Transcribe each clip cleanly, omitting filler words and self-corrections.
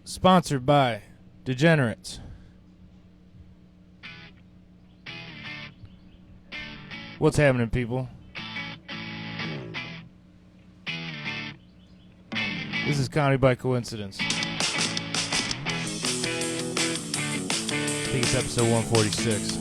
Sponsored by Degenerates. What's happening, people? This is Comedy by Coincidence. I think it's episode 146.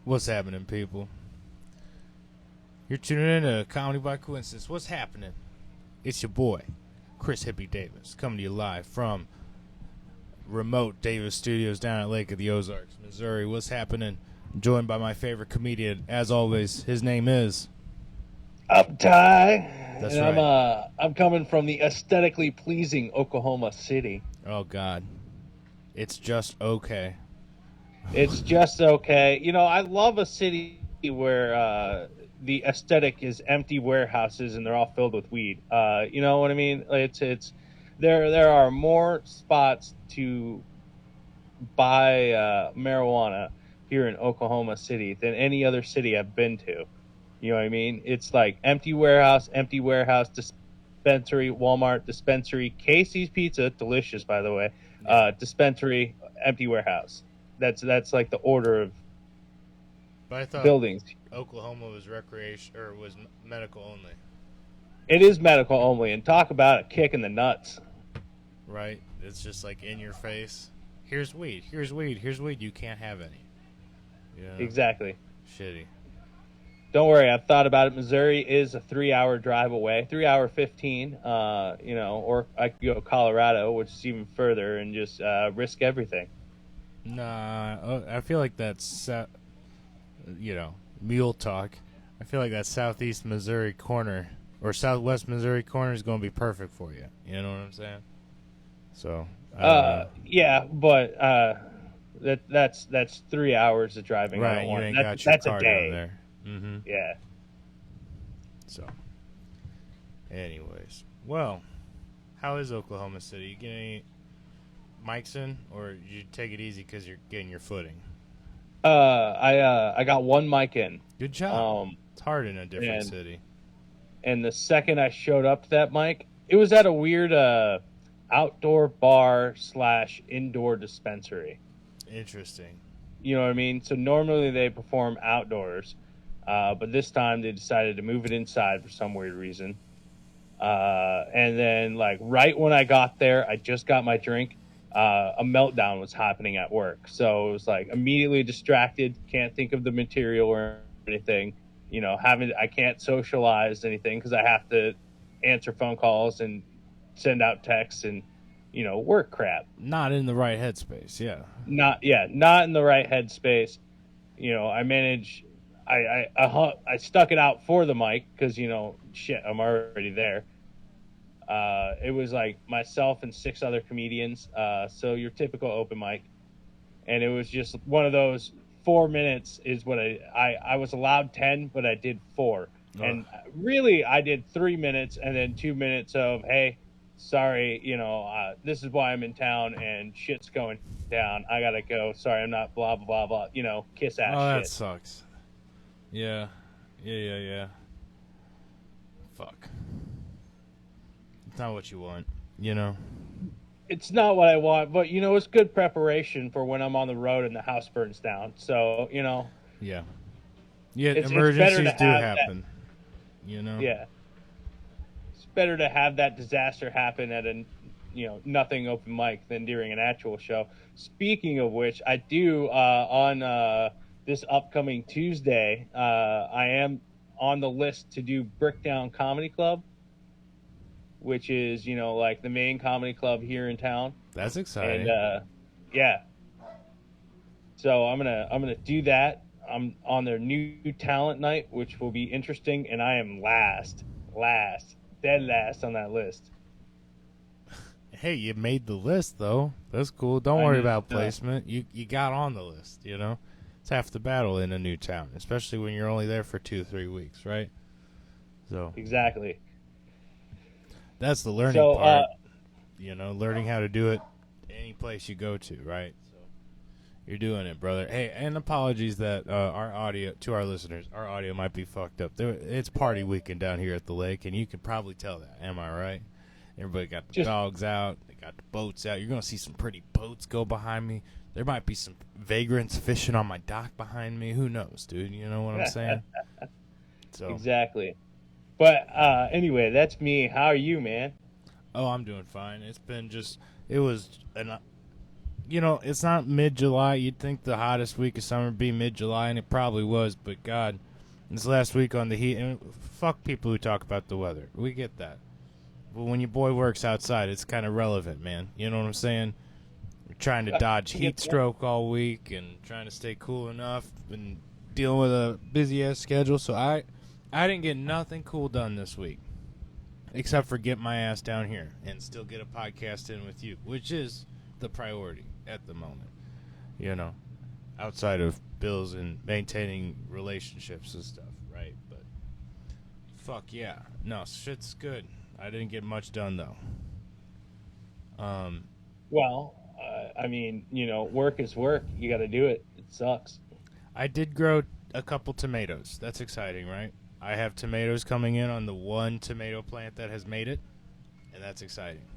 What's happening, people? You're tuning in to Comedy by Coincidence. What's happening? It's your boy, Chris Hippie Davis, coming to you live from remote Davis Studios down at Lake of the Ozarks, Missouri. What's happening? I'm joined by my favorite comedian, as always. His name is... I'm Ty. That's and right. I'm coming from the aesthetically pleasing Oklahoma City. Oh, God. It's just okay. It's just okay. You know, I love a city where the aesthetic is empty warehouses and they're all filled with weed. You know what I mean? It's there are more spots to buy marijuana here in Oklahoma City than any other city I've been to. You know what I mean? It's like empty warehouse, dispensary, Walmart, dispensary, Casey's Pizza, delicious by the way, dispensary, empty warehouse. That's like the order of But I thought buildings. Oklahoma was recreation or was medical only, It is medical only, and talk about a kick in the nuts. right? It's just like in your face. Here's weed. Here's weed. Here's weed. You can't have any. Yeah. Exactly. Shitty. Don't worry, I've thought about it. Missouri is a 3-hour drive away, 3-hour 15. You know, or I could go to Colorado, which is even further, and just risk everything. Nah, I feel like that's, mule talk. I feel like that southeast Missouri corner or southwest Missouri corner is going to be perfect for you. You know what I'm saying? So, yeah, but that's 3 hours of driving. I right, don't you want. ain't That's, got your that's car a day. down there. Mm-hmm. Yeah. So, anyways, well, how is Oklahoma City? You get any mics in, or you take it easy because you're getting your footing? I got one mic in. Good job. It's hard in a different city. And the second I showed up to that mic, it was at a weird outdoor bar / indoor dispensary. Interesting. You know what I mean? So normally they perform outdoors, but this time they decided to move it inside for some weird reason. And then, like, right when I got there, I just got my drink. A meltdown was happening at work. So it was like immediately distracted, can't think of the material or anything. You know, I can't socialize anything because I have to answer phone calls and send out texts and, you know, work crap. Not in the right headspace, yeah. Not in the right headspace. You know, I stuck it out for the mic because, you know, shit, I'm already there. It was like myself and 6 other comedians. So your typical open mic. And it was just one of those 4 minutes is what I was allowed 10, but I did 4. And really I did 3 minutes and then 2 minutes of, hey, sorry, you know, this is why I'm in town and shit's going down. I gotta go. Sorry, I'm not blah, blah, blah, blah, you know, kiss ass shit. That sucks. Yeah. Yeah. Fuck. It's not what you want, you know? It's not what I want, but it's good preparation for when I'm on the road and the house burns down. So Yeah. Yeah, it's better to emergencies do have that. happen, you know? Yeah, it's better to have that disaster happen at a nothing open mic than during an actual show. Speaking of which, I do on this upcoming Tuesday, I am on the list to do Brickdown Comedy Club, which is like the main comedy club here in town. That's And exciting. yeah, so I'm gonna do that. I'm on their new talent night, which will be interesting, and I am dead last on that list. Hey, you made the list, though. That's cool. Don't I worry know. about placement. You got on the list, you know? It's half the battle in a new town, especially when you're only there for 2-3 weeks, right? So Exactly. that's the learning So part, learning how to do it any place you go to, right? So you're doing it, brother. Hey, and apologies that our audio, to our listeners, our audio might be fucked up. It's party weekend down here at the lake, and you can probably tell that. Am I right? Everybody got the dogs out. They got the boats out. You're going to see some pretty boats go behind me. There might be some vagrants fishing on my dock behind me. Who knows, dude? You know what I'm saying? So exactly. But anyway, that's me. How are you, man? Oh, I'm doing fine. It's not mid-July. You'd think the hottest week of summer would be mid-July, and it probably was. But, God, this last week on the heat, and fuck people who talk about the weather. We get that. But when your boy works outside, it's kind of relevant, man. You know what I'm saying? We're trying to dodge heat stroke all week and trying to stay cool enough and dealing with a busy-ass schedule. So I didn't get nothing cool done this week except for get my ass down here and still get a podcast in with you, which is the priority at the moment, outside of bills and maintaining relationships and stuff, right? But fuck yeah. No, shit's good. I didn't get much done, though. Well, I mean, work is work. You got to do it. It sucks. I did grow a couple tomatoes. That's exciting, right? I have tomatoes coming in on the one tomato plant that has made it, and that's exciting.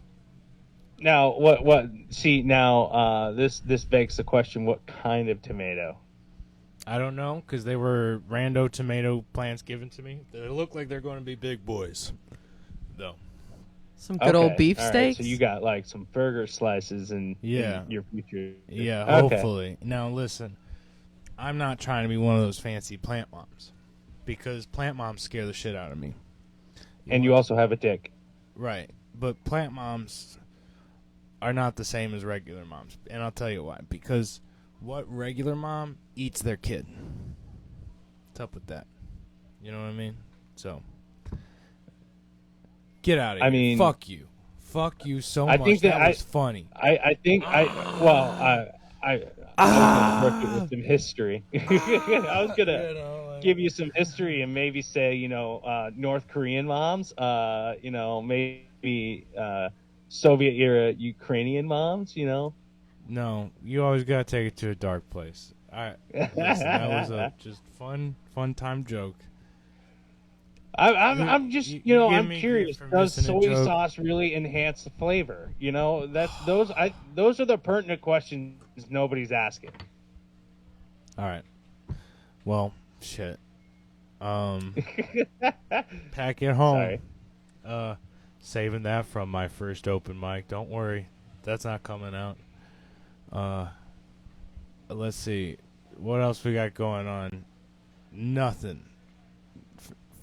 Now, what? See, now this begs the question: what kind of tomato? I don't know, because they were rando tomato plants given to me. They look like they're going to be big boys, though. Some good old beef all steaks. Right, so you got like some burger slices in your future. Yeah, okay. Hopefully. Now, listen, I'm not trying to be one of those fancy plant moms, because plant moms scare the shit out of me. You also have a dick. Right, but plant moms are not the same as regular moms, and I'll tell you why. Because what regular mom eats their kid? What's up with that? You know what I mean? So, get out of here. I mean, fuck you so much. I think that was funny. I was gonna work it with some history. I was gonna give you some history and maybe say, North Korean moms, maybe Soviet era Ukrainian moms, No, you always gotta take it to a dark place. Listen, that was a just fun time joke. I'm just I'm curious. Does soy sauce really enhance the flavor? Those are the pertinent questions nobody's asking. All right. Well, shit. Pack it home. Sorry. Saving that from my first open mic. Don't worry, that's not coming out. Let's see, what else we got going on? Nothing.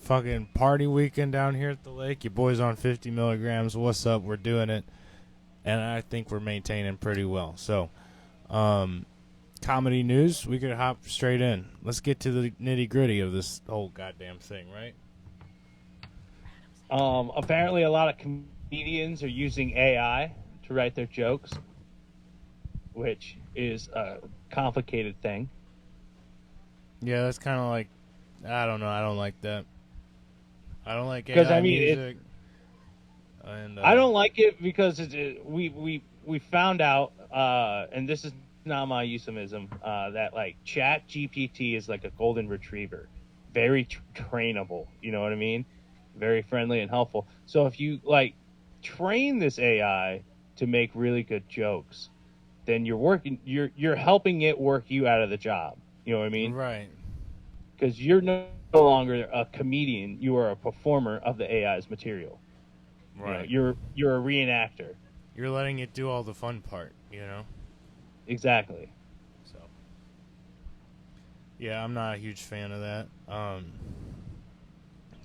Fucking party weekend down here at the lake. Your boys on 50 milligrams. What's up? We're doing it, and I think we're maintaining pretty well. So, comedy news. We could hop straight in. Let's get to the nitty gritty of this whole goddamn thing, right? Apparently, a lot of comedians are using AI to write their jokes, which is a complicated thing. Yeah, that's kind of like, I don't know. I don't like that. I don't like AI music. I don't like it because we found out, and this is not my euphemism, that like Chat GPT is like a golden retriever. very trainable. You know what I mean? Very friendly and helpful. So if you like train this AI to make really good jokes, then you're helping it work you out of the job. You know what I mean? Right. Because you're no longer a comedian, you are a performer of the AI's material. Right. You know, you're a reenactor. You're letting it do all the fun part, Exactly. So, yeah, I'm not a huge fan of that.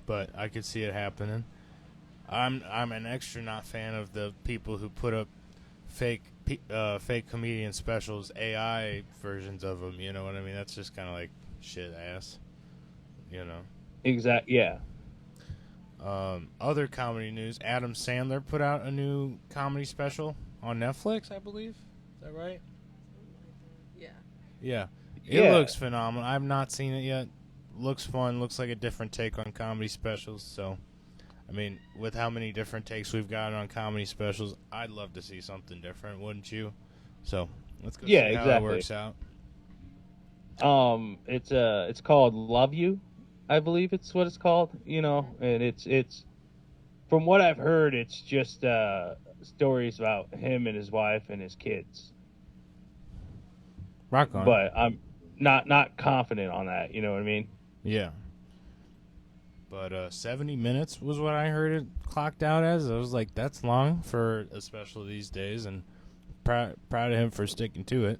But I could see it happening. I'm an extra not fan of the people who put up fake comedian specials, AI versions of them. You know what I mean? That's just kind of like shit ass. Yeah. Other comedy news: Adam Sandler put out a new comedy special on Netflix, I believe. Is that right? Yeah. It looks phenomenal. I've not seen it yet. Looks fun. Looks like a different take on comedy specials. So, I mean, with how many different takes we've gotten on comedy specials, I'd love to see something different, wouldn't you? So, let's go see how it works out. It's called Love You, I believe it's what it's called. And it's from what I've heard, it's just stories about him and his wife and his kids. Rock on. But I'm not confident on that. You know what I mean? Yeah. But 70 minutes was what I heard it clocked out as. I was like, that's long for a special these days, and proud of him for sticking to it.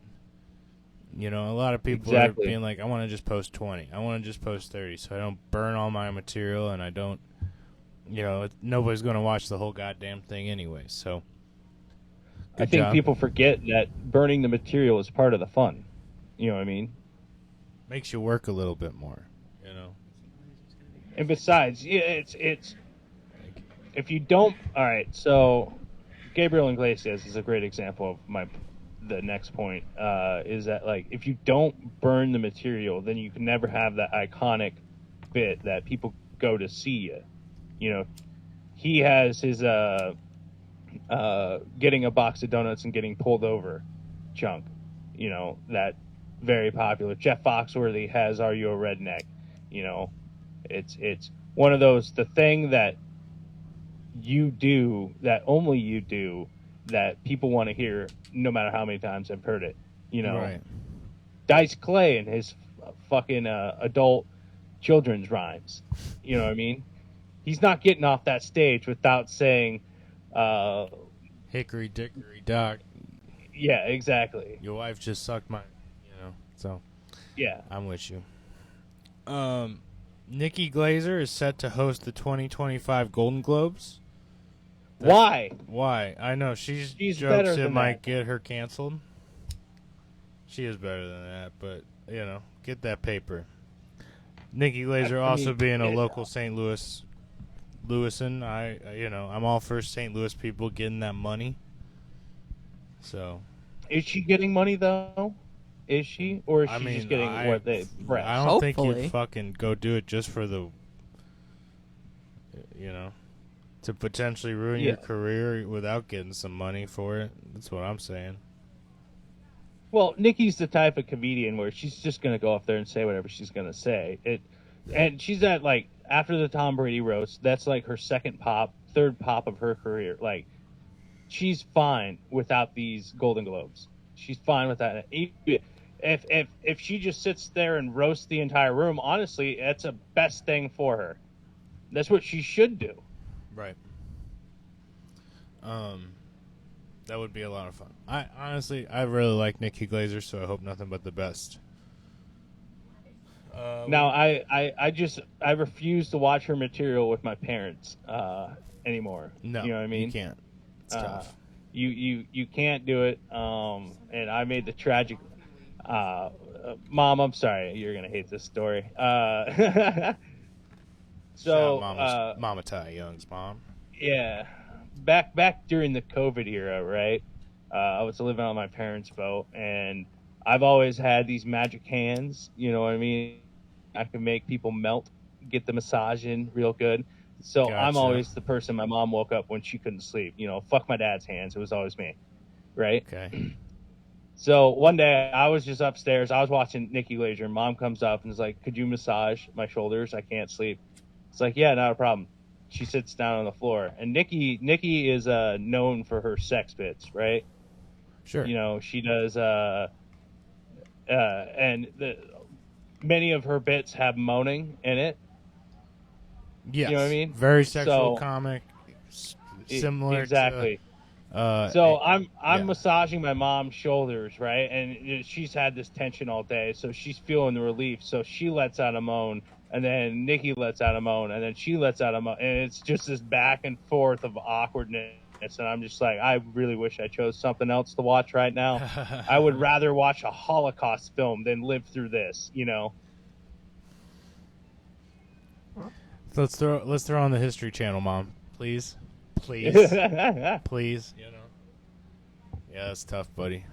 A lot of people are being like, I want to just post 20. I want to just post 30 so I don't burn all my material, and I don't, nobody's going to watch the whole goddamn thing anyway. So I think people forget that burning the material is part of the fun. You know what I mean? Makes you work a little bit more, And besides, it's if you don't. All right, so Gabriel Iglesias is a great example of the next point. Is that like if you don't burn the material, then you can never have that iconic bit that people go to see you. He has his getting a box of donuts and getting pulled over chunk. That very popular. Jeff Foxworthy has Are You a Redneck? It's one of those, the thing that you do, that only you do, that people want to hear no matter how many times I've heard it. Right. Dice Clay and his fucking adult children's rhymes. You know what I mean? He's not getting off that stage without saying hickory dickory dock. Yeah, exactly. Your wife just sucked my, so yeah, I'm with you. Nikki Glaser is set to host the 2025 Golden Globes. Why? I know she's better jokes than it might that. get her canceled. She is better than that, but get that paper. Nikki Glaser also being a local St. Louisan, I'm all for St. Louis people getting that money. So, is she getting money though? Is she, or is she just getting what they press? I don't think you'd fucking go do it just for the, to potentially ruin your career without getting some money for it. That's what I'm saying. Well, Nikki's the type of comedian where she's just gonna go up there and say whatever she's gonna say. And she's at like after the Tom Brady roast, that's like her third pop of her career. Like, she's fine without these Golden Globes. She's fine with that. If she just sits there and roasts the entire room, honestly, that's a best thing for her. That's what she should do. Right. That would be a lot of fun. I really like Nikki Glaser, so I hope nothing but the best. Now, I refuse to watch her material with my parents anymore. No, you know what I mean? You can't. It's tough. You can't do it. And I made the tragic. Mom, I'm sorry. You're gonna hate this story. So, Mama Ty Young's mom. Yeah, back during the COVID era, right? I was living on my parents' boat, and I've always had these magic hands. You know what I mean? I can make people melt, get the massage in real good. So Gotcha. I'm always the person my mom woke up when she couldn't sleep. Fuck my dad's hands. It was always me, right? Okay. So one day I was just upstairs. I was watching Nikki Glazer. Mom comes up and is like, "Could you massage my shoulders? I can't sleep." It's like, "Yeah, not a problem." She sits down on the floor, and Nikki is known for her sex bits, right? Sure. You know, she does, and many of her bits have moaning in it. Yes. You know what I mean? Very sexual So comic, similar exactly. to. So I'm yeah. massaging my mom's shoulders, right? And she's had this tension all day, so she's feeling the relief. So she lets out a moan, and then Nikki lets out a moan, and then she lets out a moan, and it's just this back and forth of awkwardness. And I'm just like, I really wish I chose something else to watch right now. I would rather watch a Holocaust film than live through this, you know. Let's throw on the History Channel, Mom, please, please. Please, you know. Yeah, that's tough, buddy.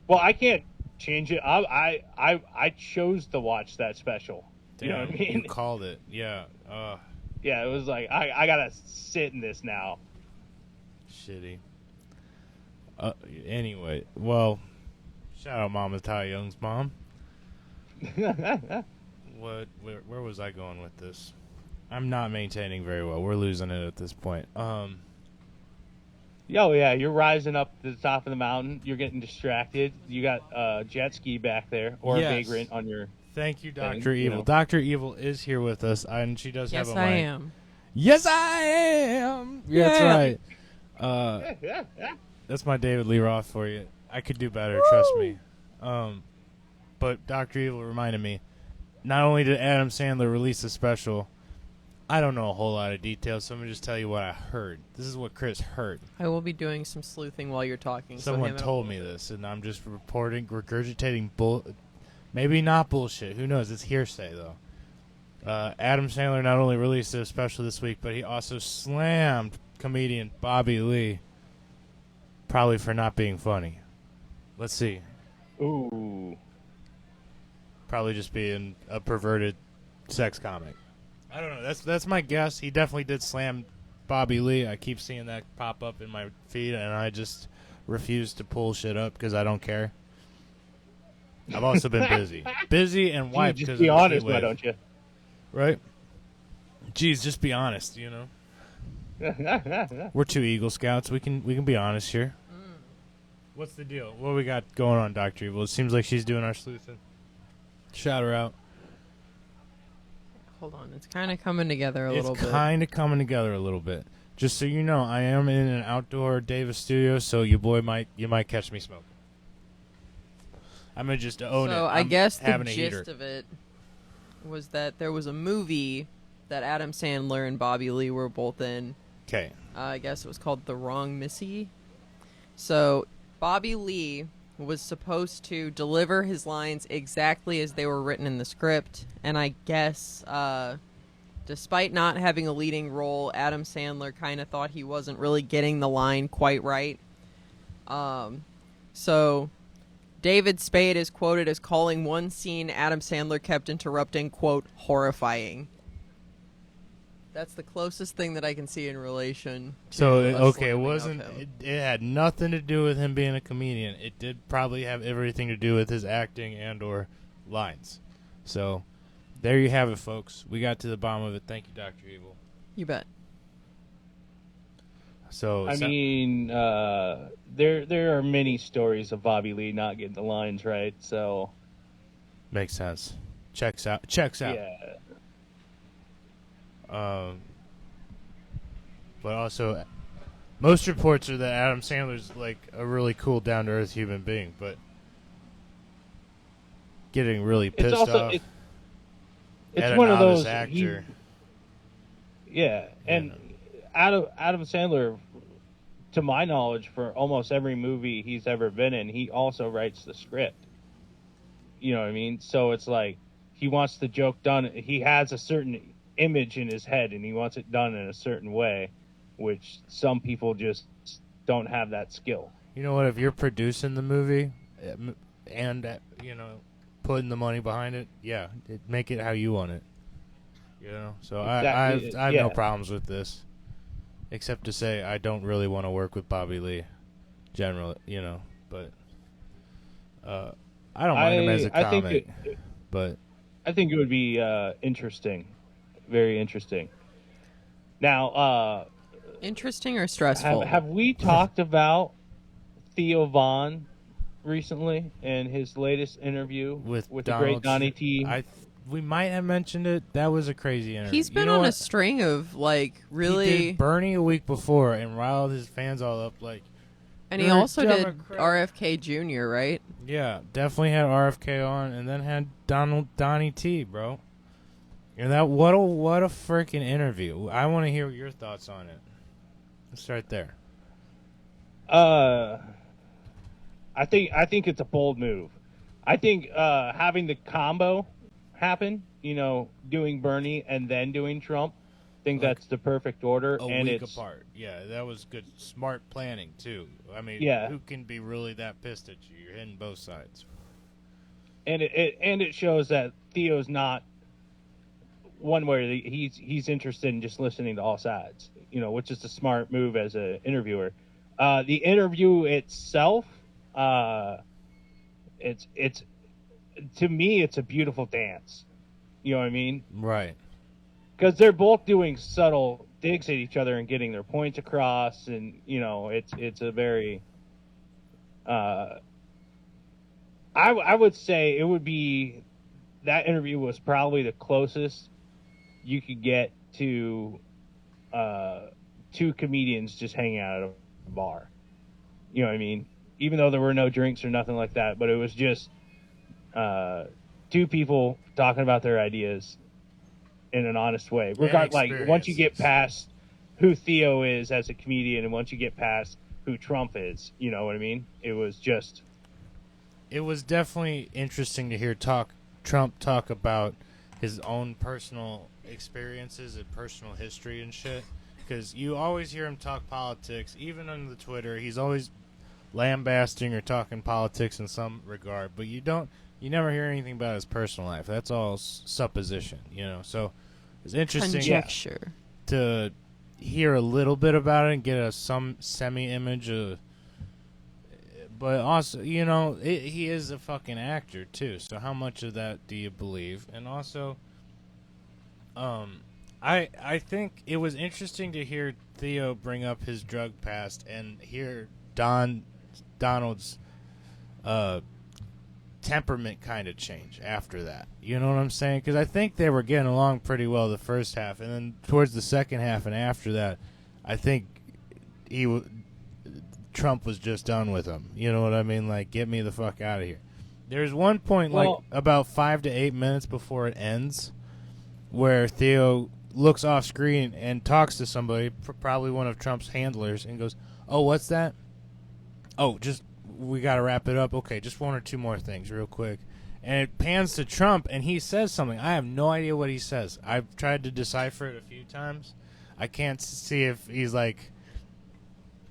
Well, I can't change it. I chose to watch that special. Damn, you know what I mean? You called it. Yeah. Yeah, it was like I gotta sit in this now. Shitty. Anyway, well, shout out Mama Ty Young's mom. Where was I going with this? I'm not maintaining very well. We're losing it at this point. Oh yeah, you're rising up to the top of the mountain. You're getting distracted. You got a jet ski back there or Yes. a vagrant on your. Thank you, Dr. thing, Evil. you know. Dr. Evil is here with us, and she does Yes, have a I mic. am. Yes, I am. Yeah, that's right. That's my David Lee Roth for you. I could do better, trust me. But Dr. Evil reminded me, not only did Adam Sandler release a special, I don't know a whole lot of details, so I'm going to just tell you what I heard. This is what Chris heard. I will be doing some sleuthing while you're talking. Someone told me this, and I'm just regurgitating maybe not bullshit. Who knows? It's hearsay, though. Adam Sandler not only released a special this week, but he also slammed comedian Bobby Lee, probably for not being funny. Let's see. Ooh. Probably just being a perverted sex comic. I don't know. That's my guess. He definitely did slam Bobby Lee. I keep seeing that pop up in my feed, and I just refuse to pull shit up because I don't care. I've also been busy and wiped. Just be honest, why don't you? Right? Jeez, just be honest. You know, we're two Eagle Scouts. We can be honest here. What's the deal? What we got going on, Dr. Evil? It seems like she's doing our sleuthing. Shout her out. Hold on, it's kind of coming together a little bit. It's kind of coming together a little bit. Just so you know, I am in an outdoor Davis studio, so you might catch me smoking. I'm gonna just own it. So I guess the having a gist heater. of it was that there was a movie that Adam Sandler and Bobby Lee were both in. Okay. I guess it was called The Wrong Missy. So Bobby Lee was supposed to deliver his lines exactly as they were written in the script, and I guess despite not having a leading role, Adam Sandler kind of thought he wasn't really getting the line quite right. So David Spade is quoted as calling one scene Adam Sandler kept interrupting, quote, horrifying. That's the closest thing that I can see in relation to So us okay, it slamming wasn't. of him. It had nothing to do with him being a comedian. It did probably have everything to do with his acting and/or lines. So there you have it, folks. We got to the bottom of it. Thank you, Dr. Evil. You bet. So I mean, there are many stories of Bobby Lee not getting the lines right. So makes sense. Checks out. yeah. But also, most reports are that Adam Sandler's like a really cool, down-to-earth human being, but getting really pissed off. It's one of those actor. And Adam Sandler, to my knowledge, for almost every movie he's ever been in, he also writes the script. You know what I mean? So it's like he wants the joke done. He has a certain image in his head, and he wants it done in a certain way, which some people just don't have that skill. You know what? If you're producing the movie and putting the money behind it, make it how you want it. You know, so Exactly. I have no problems with this, except to say I don't really want to work with Bobby Lee, generally. You know, but I don't mind him as a I think comic, but I think it would be interesting, very interesting. Now, Interesting or stressful? have we talked about Theo Vaughn recently in his latest interview with the Donald great Donnie T? we might have mentioned it. That was a crazy interview. He's been you know on what? a string of like really, He did Bernie a week before and riled his fans all up. Like, and he you're a also did Democrat. RFK Jr. Right? Yeah, definitely had RFK on, and then had Donnie T, bro. And that what a freaking interview! I want to hear your thoughts on it. Let's start there. I think it's a bold move. I think having the combo happen, doing Bernie and then doing Trump, I think Like that's the perfect order. A and week it's apart. Yeah, that was good. Smart planning too. I mean, Yeah. who can be really that pissed at you? You're hitting both sides. and it shows that Theo's not one where he's interested in just listening to all sides, which is a smart move as an interviewer. The interview itself, it's to me it's a beautiful dance. You know what I mean? Right. Because they're both doing subtle digs at each other and getting their points across, and it's a very I would say it would be that interview was probably the closest you could get to two comedians just hanging out at a bar. You know what I mean? Even though there were no drinks or nothing like that, but it was just two people talking about their ideas in an honest way. Like once you get past who Theo is as a comedian, and once you get past who Trump is, you know what I mean? It was definitely interesting to hear Trump talk about his own personal experiences and personal history and shit. Because you always hear him talk politics, even on the Twitter. He's always lambasting or talking politics in some regard, but you never hear anything about his personal life. That's all supposition, So it's interesting Conjecture. to hear a little bit about it and get some semi-image of. But also, he is a fucking actor too. So how much of that do you believe? And also, I think it was interesting to hear Theo bring up his drug past and hear Donald's temperament kind of change after that. You know what I'm saying? Because I think they were getting along pretty well the first half, and then towards the second half and after that, I think Trump was just done with him. You know what I mean? Like, get me the fuck out of here. There's one point, about 5 to 8 minutes before it ends, where Theo looks off screen and talks to somebody, probably one of Trump's handlers, and goes, "Oh, what's that? Oh, we got to wrap it up. Okay, just one or two more things real quick." And it pans to Trump, and he says something. I have no idea what he says. I've tried to decipher it a few times. I can't see if he's like,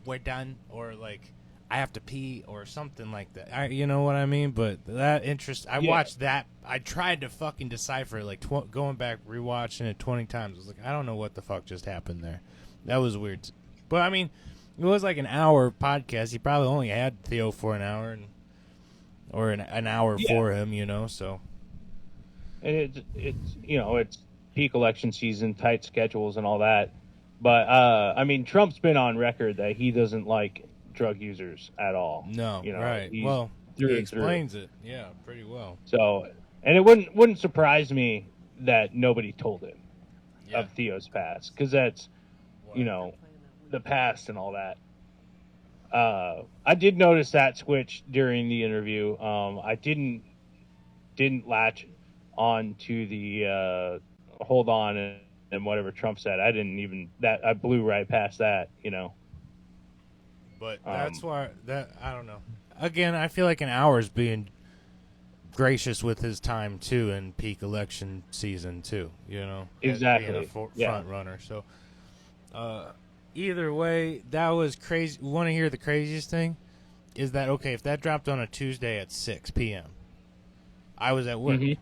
"We're done," or like, "I have to pee," or something like that. You know what I mean? But that interest, I watched that. I tried to fucking decipher it, like going back, rewatching it 20 times. I was like, I don't know what the fuck just happened there. That was weird. But I mean, it was like an hour podcast. He probably only had Theo for an hour, or an hour for him, So, and it's peak election season, tight schedules, and all that. But I mean, Trump's been on record that he doesn't like drug users at all. No, right? Well, he explains it, pretty well. So, and it wouldn't surprise me that nobody told him of Theo's past, because that's the past and all that. I did notice that switch during the interview. I didn't latch on to the hold on and whatever Trump said. I blew right past that. But that's why I don't know. Again, I feel like an hour is being gracious with his time too in peak election season too. Exactly. Being a front runner. So, either way, that was crazy. Want to hear the craziest thing? Is that okay? If that dropped on a Tuesday at 6 p.m., I was at work. Mm-hmm.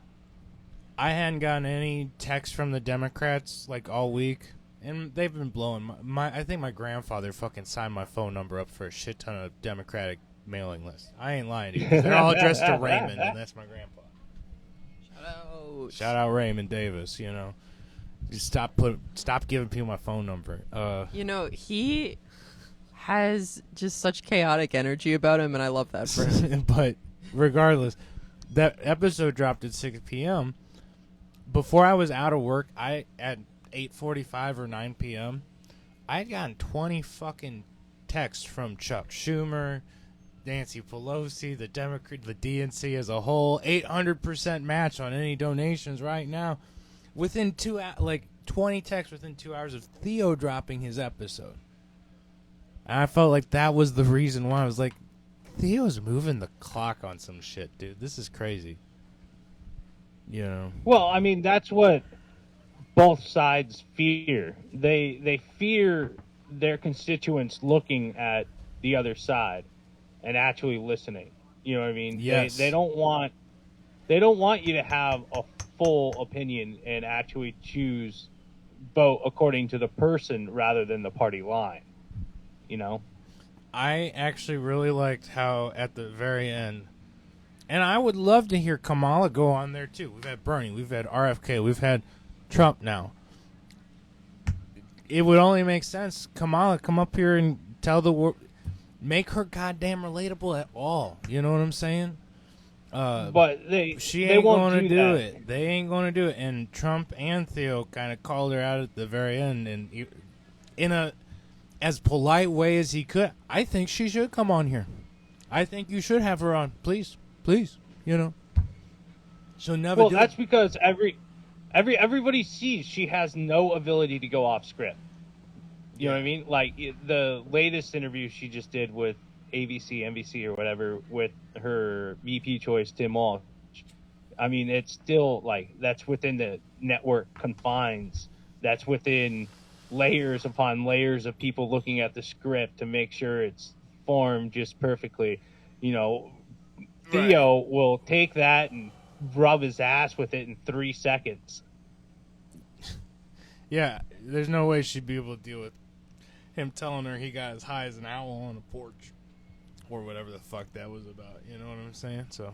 I hadn't gotten any text from the Democrats like all week, and they've been blowing I think my grandfather fucking signed my phone number up for a shit ton of Democratic mailing list. I ain't lying to you. 'Cause they're all addressed to Raymond, and that's my grandpa. Shout out Raymond Davis. You know, just stop giving people my phone number. You know, he has just such chaotic energy about him, and I love that for him. But regardless, that episode dropped at 6 p.m. Before I was out of work, at 8:45 or 9 p.m., I had gotten 20 fucking texts from Chuck Schumer, Nancy Pelosi, the Democrat, the DNC as a whole. 800% match on any donations right now. Within 20 texts within 2 hours of Theo dropping his episode. And I felt like that was the reason why. I was like, Theo's moving the clock on some shit, dude. This is crazy. You know. Well, I mean, that's what both sides fear. They fear their constituents looking at the other side and actually listening. You know what I mean? Yes. They don't want you to have a full opinion and actually vote according to the person rather than the party line. You know? I actually really liked how at the very end, and I would love to hear Kamala go on there too. We've had Bernie, we've had RFK, we've had Trump now. It would only make sense, Kamala, come up here and tell the world, make her goddamn relatable at all. You know what I'm saying? But she they ain't won't going to do it. They ain't going to do it. And Trump and Theo kind of called her out at the very end, and in a as polite way as he could. I think she should come on here. I think you should have her on, please. You know. She'll never. Well, do that's it. because everybody sees she has no ability to go off script. You know what I mean? Like the latest interview she just did with ABC, NBC, or whatever, with her VP choice, Tim Walsh. I mean, it's still like that's within the network confines. That's within layers upon layers of people looking at the script to make sure it's formed just perfectly. You know, Theo will take that and rub his ass with it in 3 seconds. Yeah, there's no way she'd be able to deal with him telling her he got as high as an owl on a porch. Or whatever the fuck that was about. You know what I'm saying? So,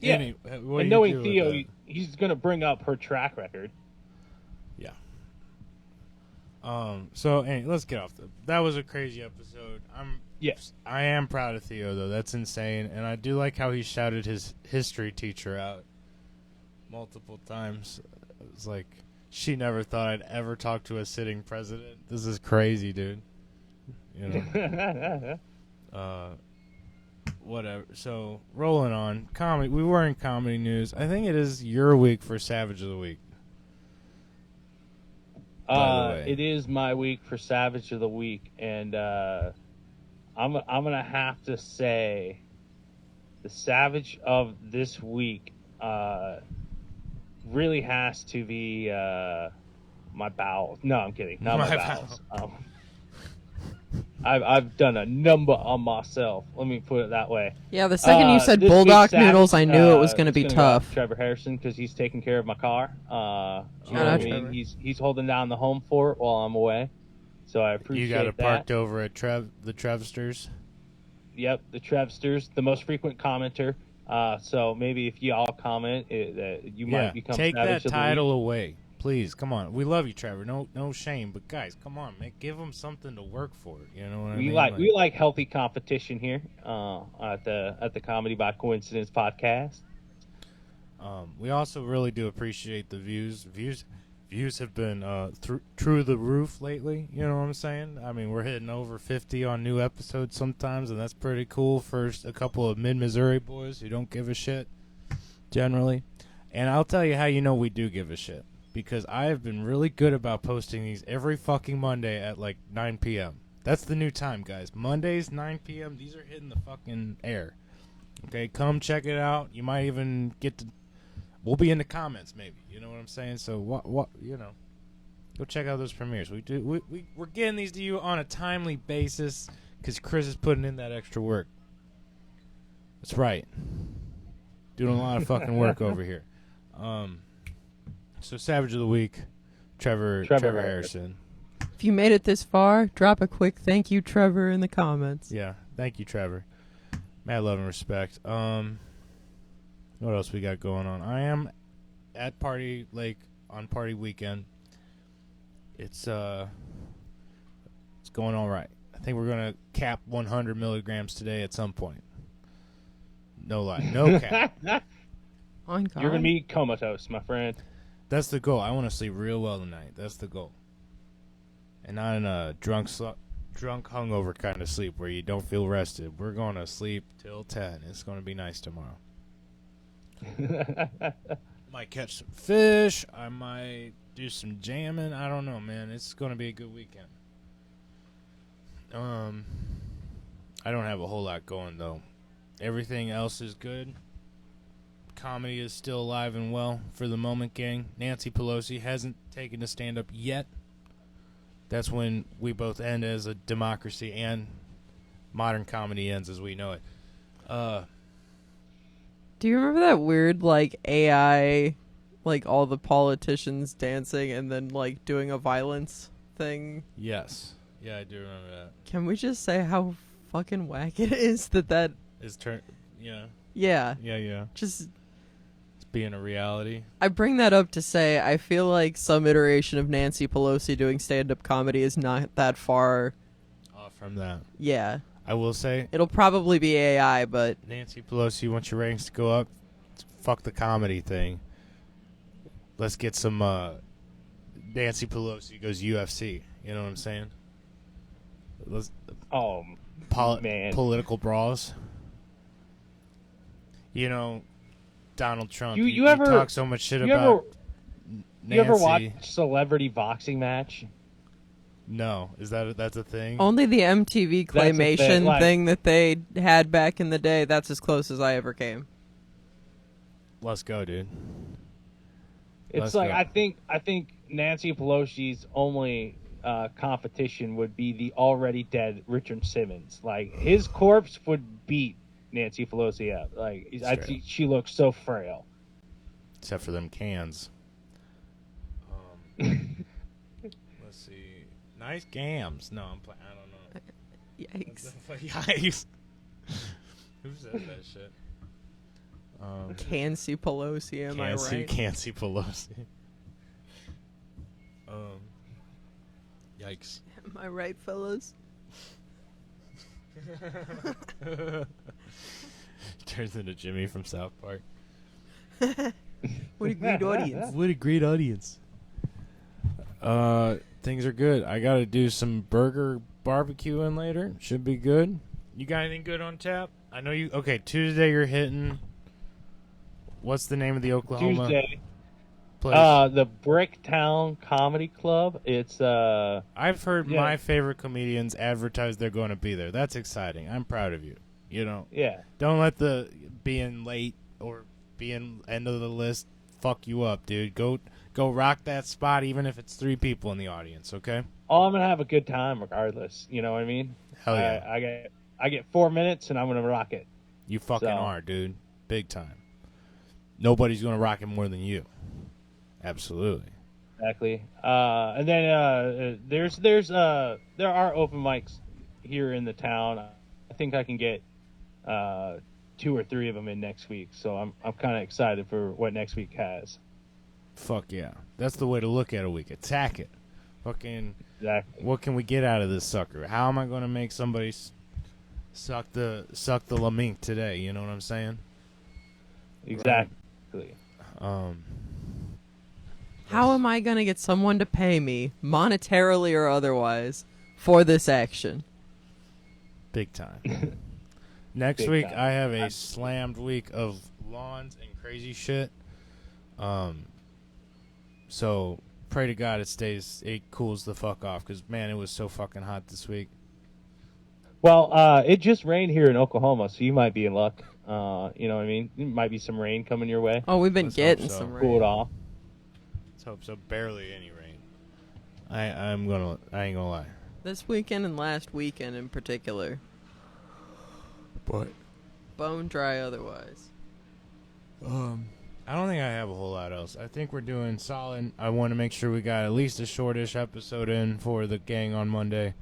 yeah. Anyway, And knowing Theo, he's going to bring up her track record. Yeah. So, let's get off that was a crazy episode. I am proud of Theo, though. That's insane. And I do like how he shouted his history teacher out multiple times. It was like, she never thought I'd ever talk to a sitting president. This is crazy, dude. You know? Whatever. So, rolling on. Comedy. We were in comedy news. I think it is your week for Savage of the Week. It is my week for Savage of the Week, and I'm gonna have to say the Savage of this week really has to be my bowels. No, I'm kidding. Not my bowels. I've done a number on myself. Let me put it that way. Yeah, the second you said bulldog noodles, I knew it was going to be tough. Trevor Harrison, because he's taking care of my car. You know what I mean? He's holding down the home fort while I'm away. So I appreciate that. You got it parked over at the Trevsters? Yep, the Trevsters, the most frequent commenter. So maybe if y'all comment, you might become take Savage that title away. Please, come on. We love you, Trevor. No shame, but guys, come on, man. Give them something to work for. You know what I mean? We like healthy competition here at the Comedy by Coincidence podcast. We also really do appreciate the views. Views have been through the roof lately. You know what I'm saying? I mean, we're hitting over 50 on new episodes sometimes, and that's pretty cool for a couple of mid-Missouri boys who don't give a shit generally. And I'll tell you how you know we do give a shit. Because I have been really good about posting these every fucking Monday at like 9 p.m. That's the new time, guys. Mondays, 9 p.m. These are hitting the fucking air. Okay, come check it out. You might even get to... We'll be in the comments, maybe. You know what I'm saying? So, what you know, go check out those premieres. We're getting these to you on a timely basis because Chris is putting in that extra work. That's right. Doing a lot of fucking work over here. So, Savage of the Week, Trevor Harrison. If you made it this far, drop a quick thank you, Trevor, in the comments. Yeah, thank you, Trevor. Mad love and respect. What else we got going on? I am at Party Lake on Party Weekend. It's going all right. I think we're gonna cap 100 milligrams today at some point. No lie, no cap. On God. You're gonna be comatose, my friend. That's the goal. I want to sleep real well tonight. That's the goal. And not in a drunk hungover kind of sleep where you don't feel rested. We're going to sleep till 10. It's going to be nice tomorrow. Might catch some fish. I might do some jamming. I don't know, man. It's going to be a good weekend. I don't have a whole lot going, though. Everything else is good. Comedy is still alive and well for the moment, gang. Nancy Pelosi hasn't taken a stand-up yet. That's when we both end as a democracy and modern comedy ends as we know it. Do you remember that weird, like, AI, like, all the politicians dancing and then, like, doing a violence thing? Yes. Yeah, I do remember that. Can we just say how fucking whack it is that... Yeah. Yeah. Yeah. Just... It's being a reality. I bring that up to say I feel like some iteration of Nancy Pelosi doing stand-up comedy is not that far... Off from that. Yeah. I will say... It'll probably be AI, but... Nancy Pelosi, you want your ratings to go up? Fuck the comedy thing. Let's get some Nancy Pelosi goes UFC. You know what I'm saying? Man. Political brawls. You know, Donald Trump. You he ever talk so much shit about Nancy. You ever watch Celebrity Boxing Match? No, that's a thing? Only the MTV claymation thing that they had back in the day. That's as close as I ever came. Let's go, dude. It's like I think Nancy Pelosi's only competition would be the already dead Richard Simmons. Like his corpse would beat Nancy Pelosi up. Like I think she looks so frail. Except for them cans. Let's see. Nice gams. No, I don't know. Yikes. Yikes. Who said that shit? Nancy Pelosi, am I right? Nancy Pelosi. Yikes. Am I right, fellas? Turns into Jimmy from South Park. What a great audience. What a great audience. Things are good. I got to do some burger barbecuing later. Should be good. You got anything good on tap? I know you... Okay, Tuesday you're hitting... What's the name of the Oklahoma Tuesday. place? The Bricktown Comedy Club. It's I've heard my favorite comedians advertise they're going to be there. That's exciting. I'm proud of you. You know. Yeah. Don't let the being late or being end of the list fuck you up, dude. Go rock that spot even if it's 3 people in the audience, okay? Oh, I'm gonna have a good time regardless. You know what I mean? Hell yeah. I get 4 minutes and I'm gonna rock it. You fucking are, dude. Big time. Nobody's going to rock it more than you. Absolutely. Exactly. And then there are open mics here in the town. I think I can get 2 or 3 of them in next week. So I'm kind of excited for what next week has. Fuck yeah. That's the way to look at a week. Attack it. Fucking Exactly. What can we get out of this sucker? How am I going to make somebody suck the lamink today? You know what I'm saying? Exactly. How am I going to get someone to pay me, monetarily or otherwise, for this action? Big time. Next week, I have a slammed week of lawns and crazy shit. So pray to God it cools the fuck off, because, man, it was so fucking hot this week. Well, it just rained here in Oklahoma, so you might be in luck. You know what I mean? There might be some rain coming your way. Oh, we've been Let's getting hope so. some rain. Cool it off. Let's hope so. Barely any rain. I ain't gonna lie. This weekend and last weekend in particular. But Bone dry otherwise. I don't think I have a whole lot else. I think we're doing solid. I want to make sure we got at least a shortish episode in for the gang on Monday.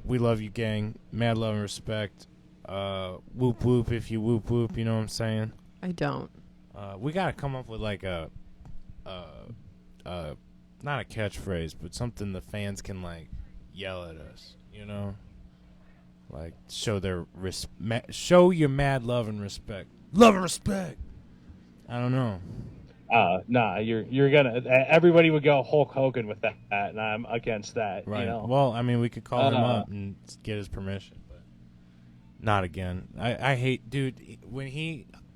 We love you, gang. Mad love and respect. Whoop whoop if you whoop whoop. You know what I'm saying? I don't. We gotta come up with like a not a catchphrase, but something the fans can like yell at us. You know, like show their show your mad love and respect. Love and respect. I don't know. Nah, you're gonna. Everybody would go Hulk Hogan with that, and I'm against that. Right. You know? Well, I mean, we could call him up and get his permission, but not again. I hate, dude.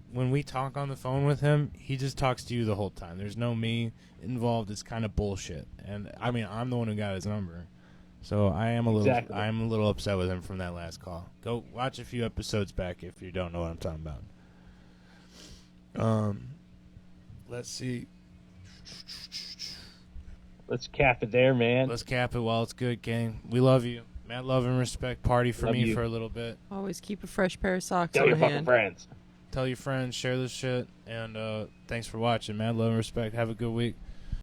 When we talk on the phone with him, he just talks to you the whole time. There's no me involved. It's kind of bullshit. And I mean, I'm the one who got his number, so I'm a little upset with him from that last call. Go watch a few episodes back if you don't know what I'm talking about. Let's see. Let's cap it there, man. Let's cap it while it's good, gang. We love you. Mad love and respect. Party for me for a little bit. Always keep a fresh pair of socks Tell on your fucking hand. friends. Tell your friends. Share this shit. And thanks for watching. Mad love and respect. Have a good week.